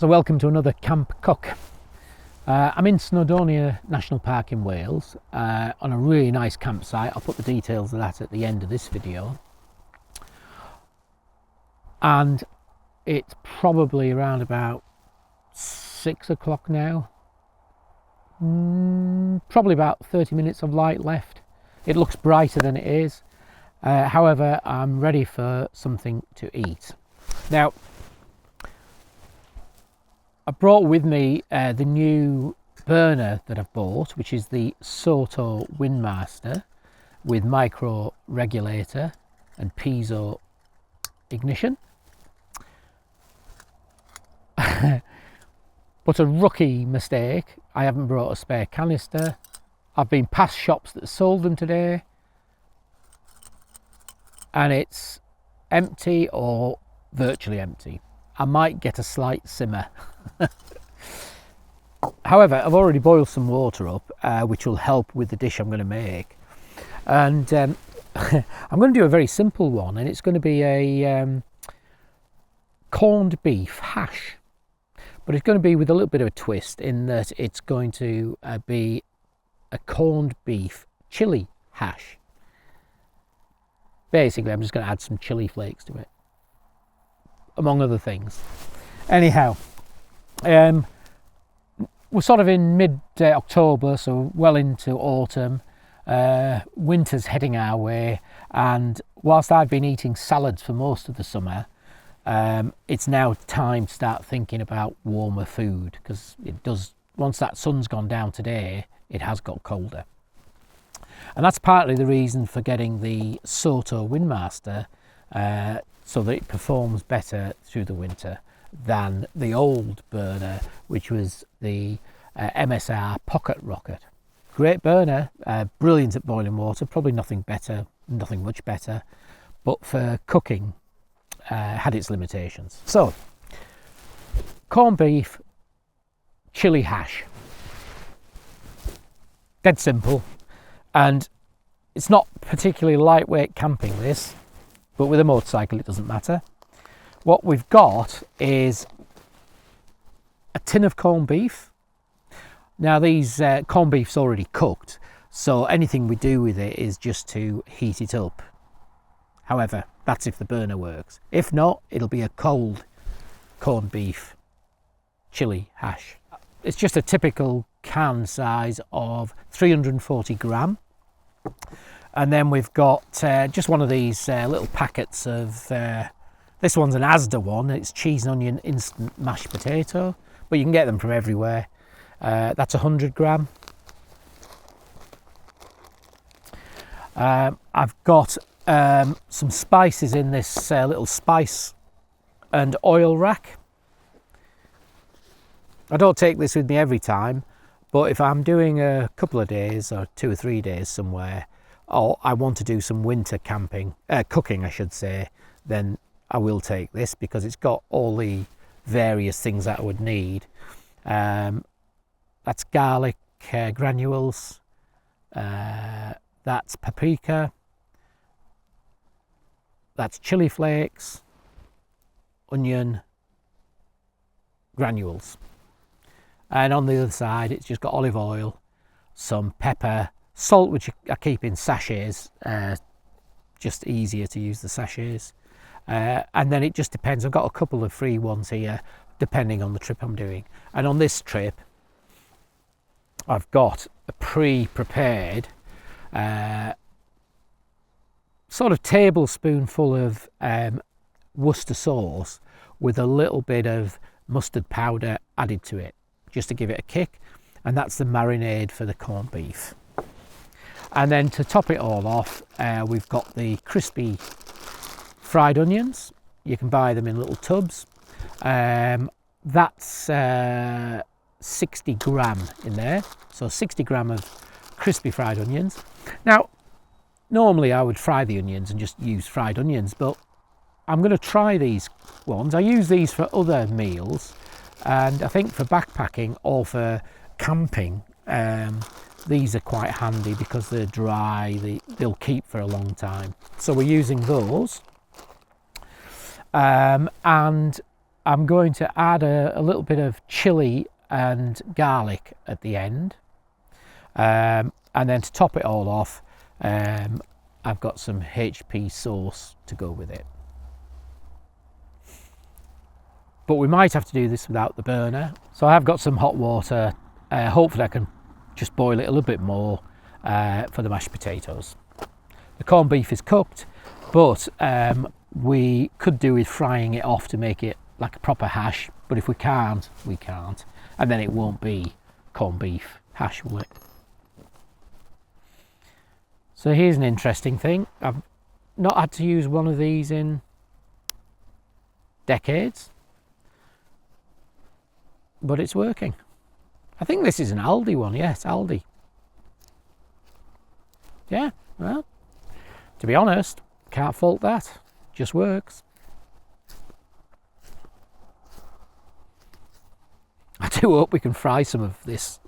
So welcome to another Camp Cook. I'm in Snowdonia National Park in Wales on a really nice campsite. I'll put the details of that at the end of this video. And it's probably around about 6 o'clock now. Probably about 30 minutes of light left. It looks brighter than it is. However, I'm ready for something to eat. Now, I brought with me the new burner that I've bought, which is the Soto WindMaster with micro regulator and piezo ignition. But a rookie mistake, I haven't brought a spare canister. I've been past shops that sold them today and it's empty or virtually empty. I might get a slight simmer. However, I've already boiled some water up, which will help with the dish I'm going to make. And I'm going to do a very simple one, and it's going to be a corned beef hash. But it's going to be with a little bit of a twist in that it's going to be a corned beef chili hash. Basically, I'm just going to add some chili flakes to it, among other things. Anyhow, we're sort of in mid-October, so well into autumn. Winter's heading our way, and whilst I've been eating salads for most of the summer, it's now time to start thinking about warmer food, because it does, once that sun's gone down today, it has got colder. And that's partly the reason for getting the Soto WindMaster, so that it performs better through the winter than the old burner, which was the MSR Pocket Rocket. Great burner, brilliant at boiling water, probably nothing much better, but for cooking had its limitations. So, corned beef, chili hash. Dead simple, and it's not particularly lightweight camping this, but with a motorcycle it doesn't matter. What we've got is a tin of corned beef. Now these corned beef's already cooked, so anything we do with it is just to heat it up. However, that's if the burner works. If not, it'll be a cold corned beef chili hash. It's just a typical can size of 340 gram. And then we've got just one of these little packets of, this one's an Asda one, it's cheese and onion instant mashed potato, but you can get them from everywhere. That's 100 gram. I've got some spices in this little spice and oil rack. I don't take this with me every time, but if I'm doing a couple of days or 2 or 3 days somewhere, or I want to do some winter camping, cooking I should say, then I will take this because it's got all the various things that I would need. That's garlic granules, that's paprika, that's chili flakes, onion granules. And on the other side, it's just got olive oil, some pepper, salt, which I keep in sachets, just easier to use the sachets. And then it just depends. I've got a couple of free ones here, depending on the trip I'm doing. And on this trip, I've got a pre-prepared sort of tablespoonful of Worcester sauce with a little bit of mustard powder added to it, just to give it a kick. And that's the marinade for the corned beef. And then to top it all off, we've got the crispy fried onions. You can buy them in little tubs. That's 60 gram in there, so 60 gram of crispy fried onions. Now normally I would fry the onions and just use fried onions, but I'm going to try these ones. I use these for other meals, and I think for backpacking or for camping, these are quite handy because they're dry, they'll keep for a long time. So we're using those, and I'm going to add a little bit of chili and garlic at the end, and then to top it all off, I've got some HP sauce to go with it. But we might have to do this without the burner, so I've got some hot water. Hopefully I can just boil it a little bit more for the mashed potatoes. The corned beef is cooked, but we could do with frying it off to make it like a proper hash, but if we can't, we can't, and then it won't be corned beef hash, will it? So here's an interesting thing. I've not had to use one of these in decades, but it's working. I think this is an Aldi one. Yes, Aldi. Yeah, well, to be honest, can't fault that. Just works. I do hope we can fry some of this.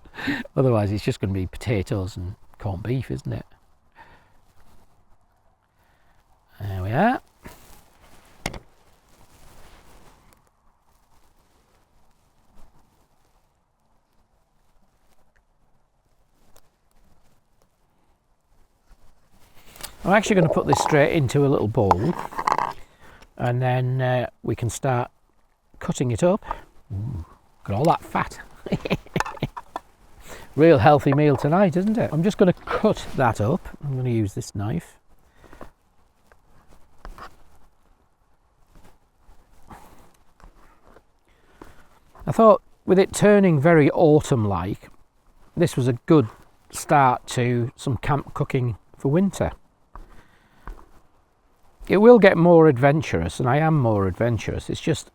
Otherwise, it's just going to be potatoes and corned beef, isn't it? There we are. I'm actually going to put this straight into a little bowl, and then we can start cutting it up. Ooh, got all that fat. Real healthy meal tonight, isn't it? I'm just going to cut that up. I'm going to use this knife. I thought with it turning very autumn-like, this was a good start to some camp cooking for winter. It will get more adventurous, and I am more adventurous. It's just,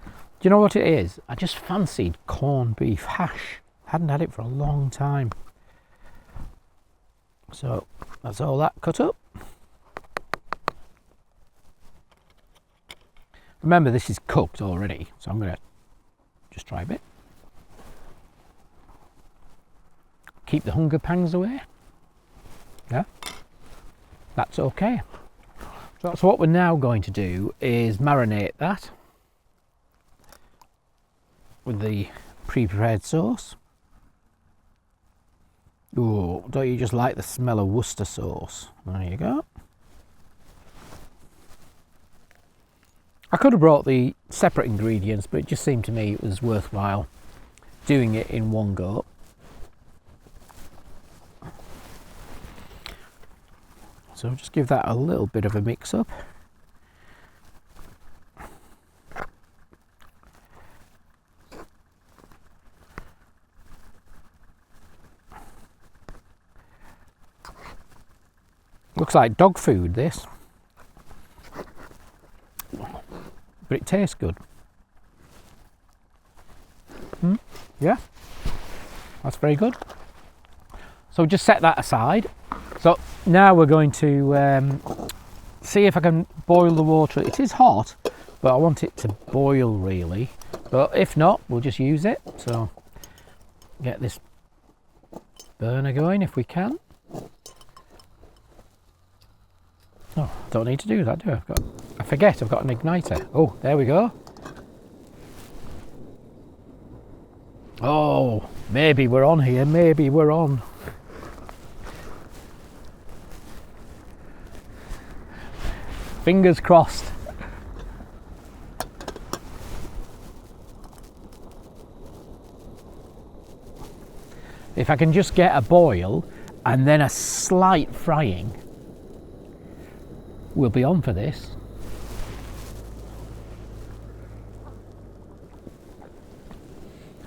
do you know what it is? I just fancied corned beef hash. Hadn't had it for a long time. So that's all that cut up. Remember, this is cooked already, so I'm going to just try a bit. Keep the hunger pangs away. Yeah, that's okay. So what we're now going to do is marinate that with the pre-prepared sauce. Oh, don't you just like the smell of Worcester sauce? There you go. I could have brought the separate ingredients, but it just seemed to me it was worthwhile doing it in one go. So just give that a little bit of a mix up. Looks like dog food, this. But it tastes good. Yeah, that's very good. So just set that aside. So now we're going to see if I can boil the water. It is hot, but I want it to boil really. But if not, we'll just use it. So get this burner going if we can. Oh, don't need to do that, do I? I forget I've got an igniter. Oh, there we go. Oh, maybe we're on here. Maybe we're on. Fingers crossed. If I can just get a boil and then a slight frying, we'll be on for this.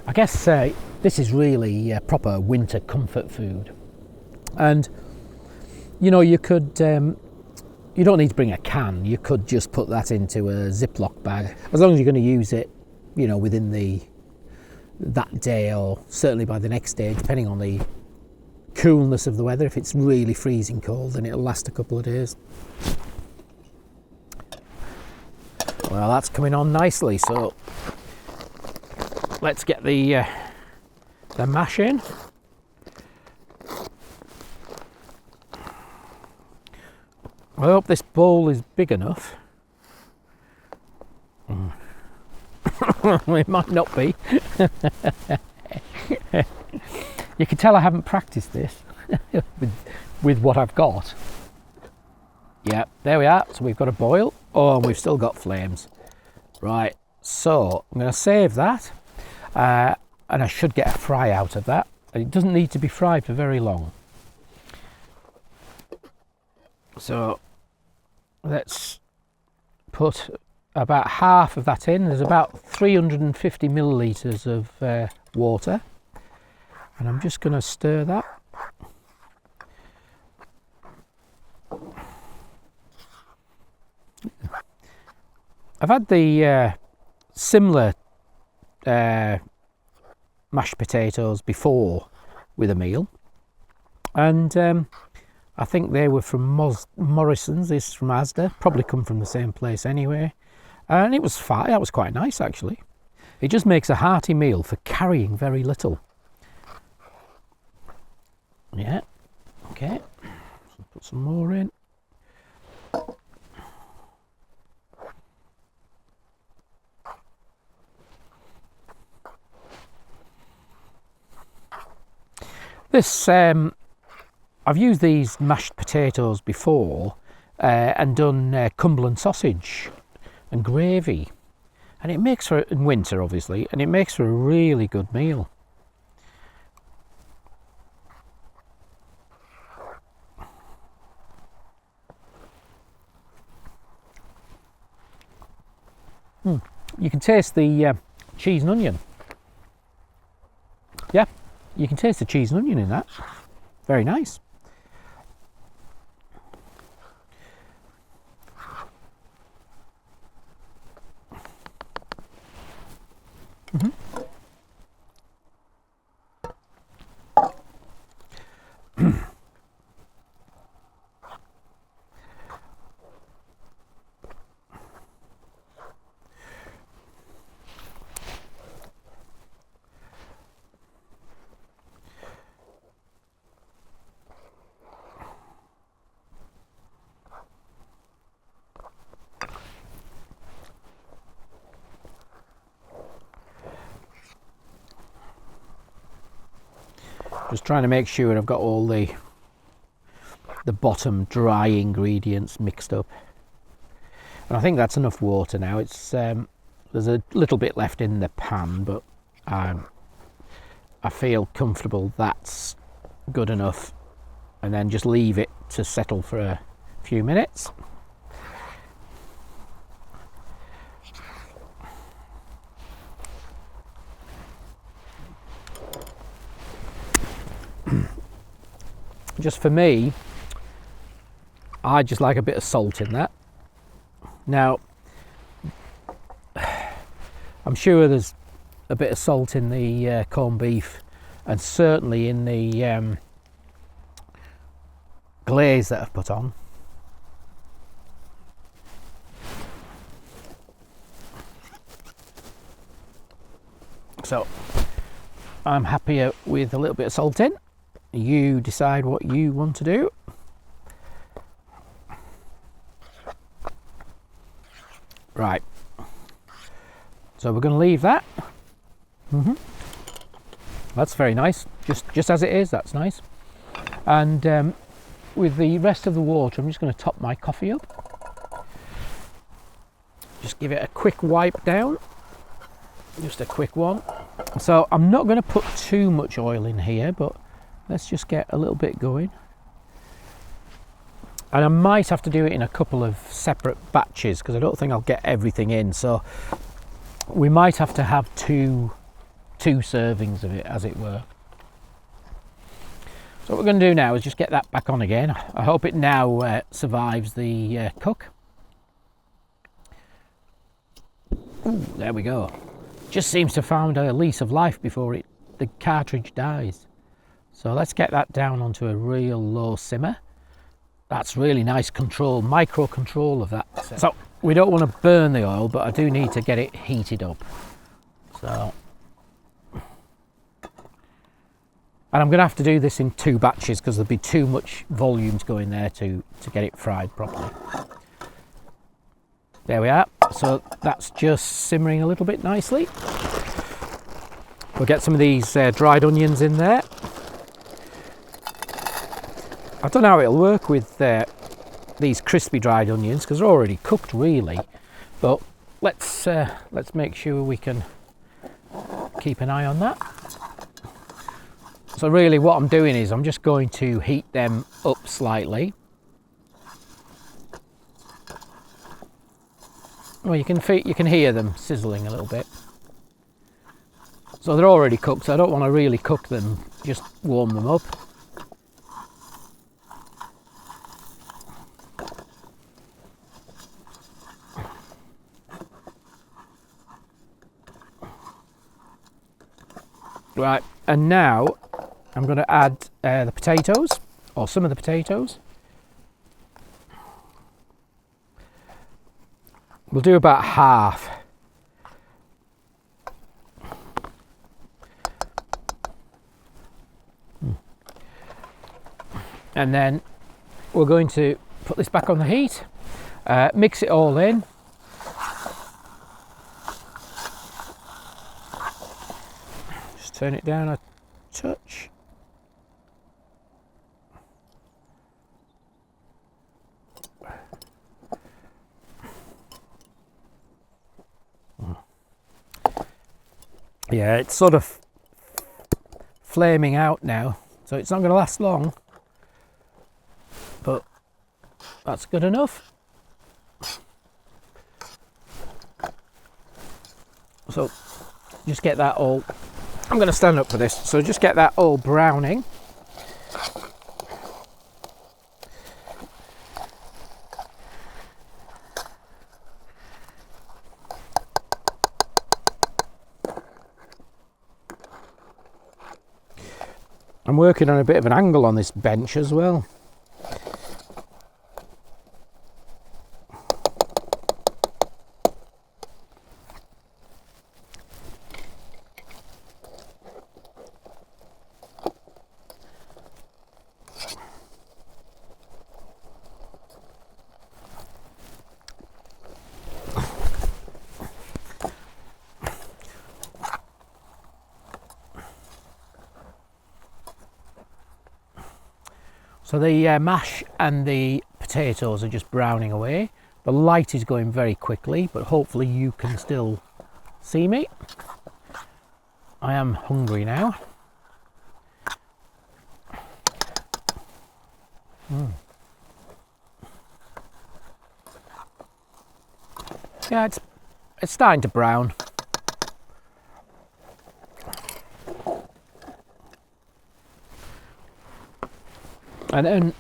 I guess this is really proper winter comfort food. And you know, you could you don't need to bring a can. You could just put that into a Ziploc bag, as long as you're going to use it, you know, within that day, or certainly by the next day, depending on the coolness of the weather. If it's really freezing cold, then it'll last a couple of days. Well, that's coming on nicely, so let's get the mash in. I hope this bowl is big enough. It might not be. You can tell I haven't practiced this with what I've got. Yeah, there we are. So we've got a boil. Oh, and we've still got flames. Right, so I'm going to save that. And I should get a fry out of that. It doesn't need to be fried for very long. So let's put about half of that in. There's about 350 millilitres of water. And I'm just going to stir that. I've had the similar mashed potatoes before with a meal, and I think they were from Morrison's. This is from Asda, probably come from the same place anyway, and it was fine. That was quite nice actually. It just makes a hearty meal for carrying very little. Yeah, okay, so put some more in. This, I've used these mashed potatoes before and done Cumberland sausage and gravy, and it makes for, in winter obviously, and it makes for a really good meal. You can taste the cheese and onion. Yeah. You can taste the cheese and onion in that. Very nice. Just trying to make sure I've got all the bottom dry ingredients mixed up, and I think that's enough water now. It's there's a little bit left in the pan, but I feel comfortable that's good enough, and then just leave it to settle for a few minutes. Just for me, I just like a bit of salt in that. Now, I'm sure there's a bit of salt in the corned beef, and certainly in the glaze that I've put on. So I'm happier with a little bit of salt in. You decide what you want to do. Right, so we're going to leave that. That's very nice, just as it is. That's nice. And with the rest of the water, I'm just going to top my coffee up. Just give it a quick wipe down, just a quick one. So I'm not going to put too much oil in here, but let's just get a little bit going. And I might have to do it in a couple of separate batches because I don't think I'll get everything in. So we might have to have two servings of it, as it were. So what we're going to do now is just get that back on again. I hope it now survives the cook. Ooh, there we go. Just seems to have found a lease of life before the cartridge dies. So let's get that down onto a real low simmer. That's really nice control, micro control of that. So we don't want to burn the oil, but I do need to get it heated up. So, and I'm going to have to do this in 2 batches because there'll be too much volume to go in there to get it fried properly. There we are. So that's just simmering a little bit nicely. We'll get some of these dried onions in there. I don't know how it'll work with these crispy dried onions because they're already cooked really, but let's make sure we can keep an eye on that. So really what I'm doing is I'm just going to heat them up slightly. Well, you can hear them sizzling a little bit. So they're already cooked, so I don't want to really cook them, just warm them up. Right, and now I'm going to add the potatoes, or some of the potatoes. We'll do about half. And then we're going to put this back on the heat, mix it all in. Just turn it down a touch. Yeah, it's sort of flaming out now, so it's not going to last long, but that's good enough. So just get that all, I'm going to stand up for this, so just get that all browning. I'm working on a bit of an angle on this bench as well. So the mash and the potatoes are just browning away. The light is going very quickly, but hopefully you can still see me. I am hungry now. Yeah, it's starting to brown. And then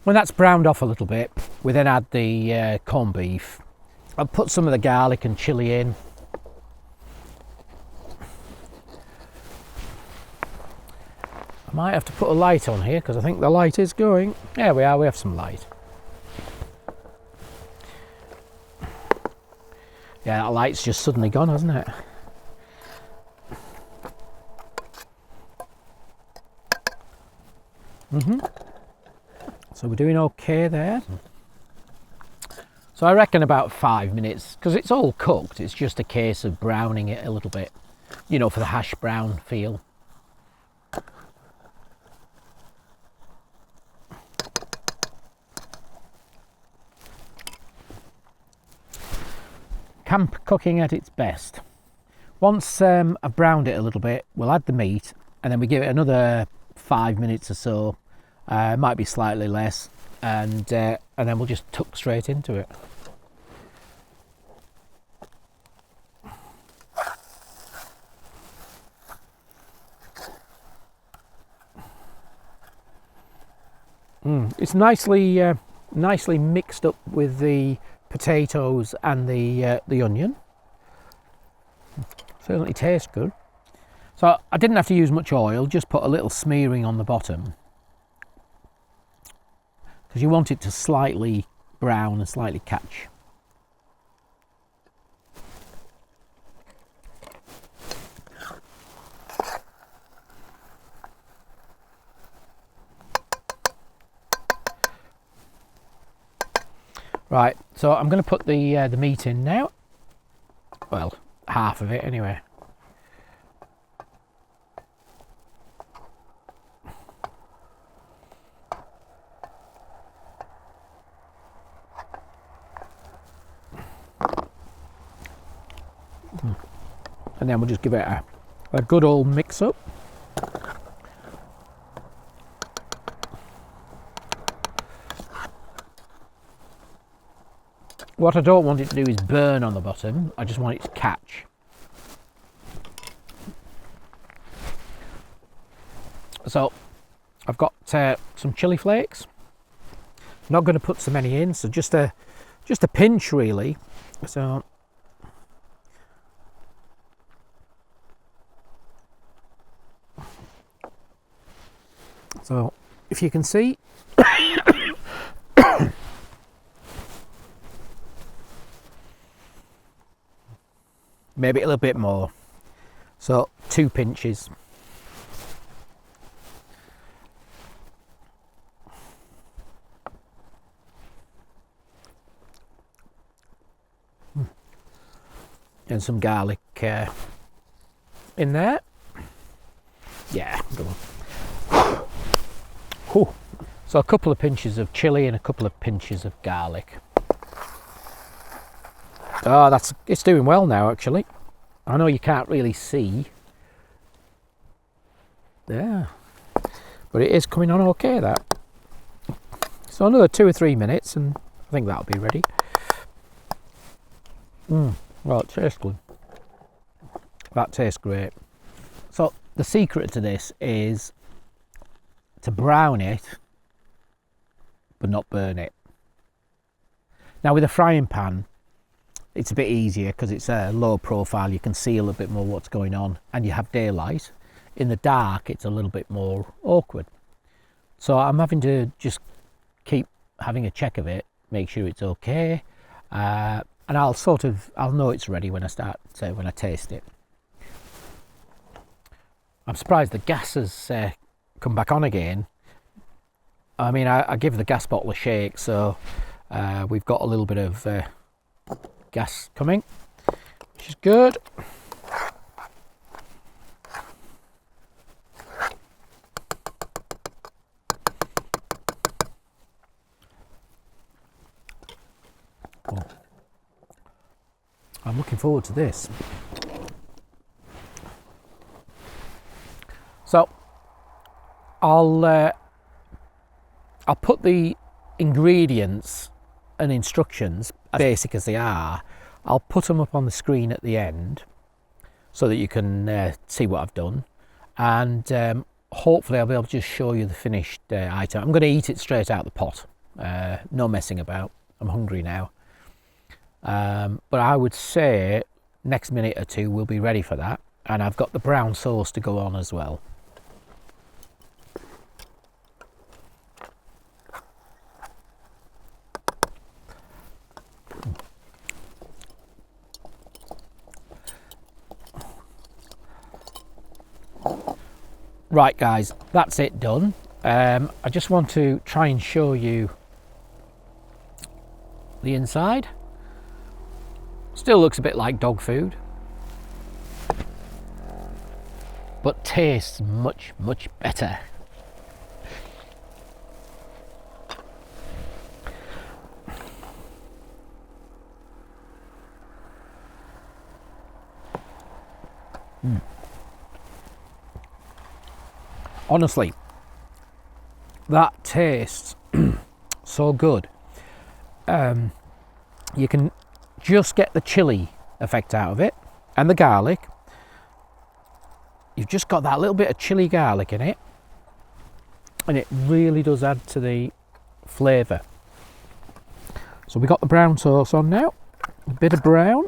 when that's browned off a little bit, we then add the corned beef. I'll put some of the garlic and chilli in. I might have to put a light on here because I think the light is going. There we are, we have some light. Yeah, that light's just suddenly gone, hasn't it? So we're doing okay there. So I reckon about 5 minutes, because it's all cooked, it's just a case of browning it a little bit, you know, for the hash brown feel. Camp cooking at its best. Once I've browned it a little bit, we'll add the meat and then we give it another 5 minutes or so. Might be slightly less, and then we'll just tuck straight into it. It's nicely mixed up with the potatoes and the onion. Certainly tastes good. So I didn't have to use much oil, just put a little smearing on the bottom, because you want it to slightly brown and slightly catch. Right, so I'm going to put the meat in now. Well, half of it anyway. And then we'll just give it a good old mix up. What I don't want it to do is burn on the bottom, I just want it to catch. So I've got some chili flakes. Not going to put so many in, so just a pinch really. So if you can see, maybe a little bit more. So 2 pinches. And some garlic in there. Yeah, good one. Whew. So a couple of pinches of chilli and a couple of pinches of garlic. Oh, it's doing well now actually. I know you can't really see. Yeah. But it is coming on okay, that. So another 2 or 3 minutes and I think that'll be ready. Well, it tastes good. That tastes great. So the secret to this is to brown it but not burn it. Now with a frying pan it's a bit easier because it's a low profile, you can see a little bit more what's going on and you have daylight. In the dark it's a little bit more awkward. So I'm having to just keep having a check of it, make sure it's okay, and I'll know it's ready when I taste it. I'm surprised the gas has come back on again. I mean, I give the gas bottle a shake, so we've got a little bit of gas coming, which is good. Oh. I'm looking forward to this. So I'll put the ingredients and instructions, as basic as they are, I'll put them up on the screen at the end so that you can see what I've done, and hopefully I'll be able to just show you the finished item. I'm going to eat it straight out of the pot, no messing about. I'm hungry now, but I would say next minute or two we'll be ready for that, and I've got the brown sauce to go on as well. Right guys, that's it done. I just want to try and show you the inside. Still looks a bit like dog food, but tastes much, much better. Honestly, that tastes so good. You can just get the chili effect out of it and the garlic. You've just got that little bit of chili garlic in it, and it really does add to the flavour. So we got the brown sauce on now, a bit of brown,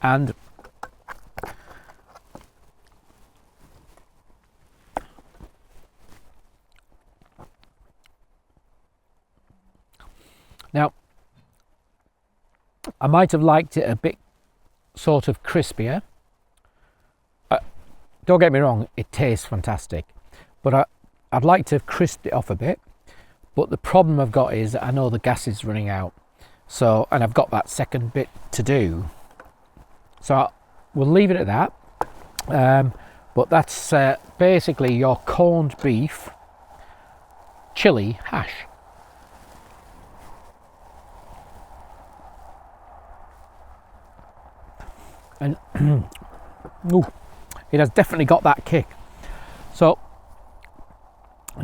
and now, I might have liked it a bit sort of crispier. Don't get me wrong, it tastes fantastic, but I'd like to have crisped it off a bit. But the problem I've got is I know the gas is running out. So, and I've got that second bit to do. So we'll leave it at that. But that's basically your corned beef chili hash. And ooh, it has definitely got that kick. So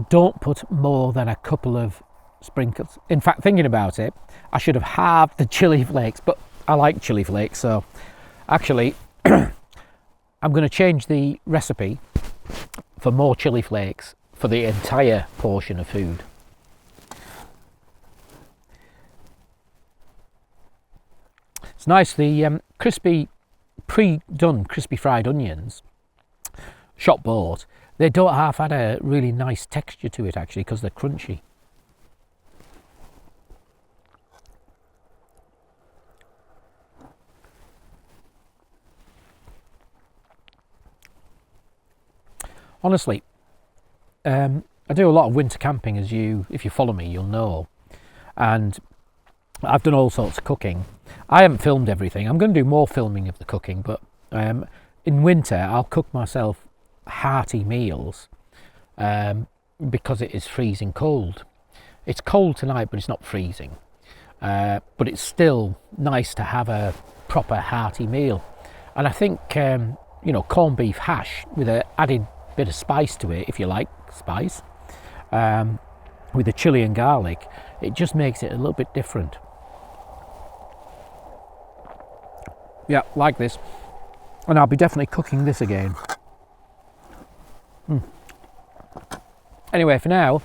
don't put more than a couple of sprinkles. In fact, thinking about it, I should have halved the chili flakes, but I like chili flakes, so actually I'm going to change the recipe for more chili flakes for the entire portion of food. It's nice, the crispy, pre-done crispy fried onions, shop bought, they don't half had a really nice texture to it actually because they're crunchy. Honestly, I do a lot of winter camping, as if you follow me, you'll know. And I've done all sorts of cooking. I haven't filmed everything. I'm going to do more filming of the cooking, but in winter I'll cook myself hearty meals because it is freezing cold. It's cold tonight, but it's not freezing. But it's still nice to have a proper hearty meal. And I think, you know, corned beef hash with an added bit of spice to it, if you like spice, with the chili and garlic, it just makes it a little bit different. Yeah, like this. And I'll be definitely cooking this again. Anyway, for now,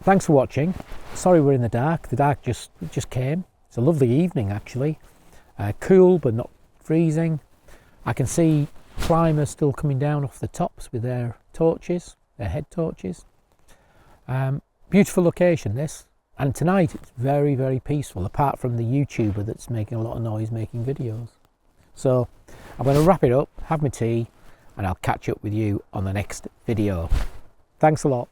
thanks for watching. Sorry we're in the dark. The dark just came. It's a lovely evening actually. Cool but not freezing. I can see climbers still coming down off the tops with their torches, their head torches. Beautiful location this, and tonight it's very, very peaceful, apart from the YouTuber that's making a lot of noise making videos. So I'm going to wrap it up, have my tea, and I'll catch up with you on the next video. Thanks a lot.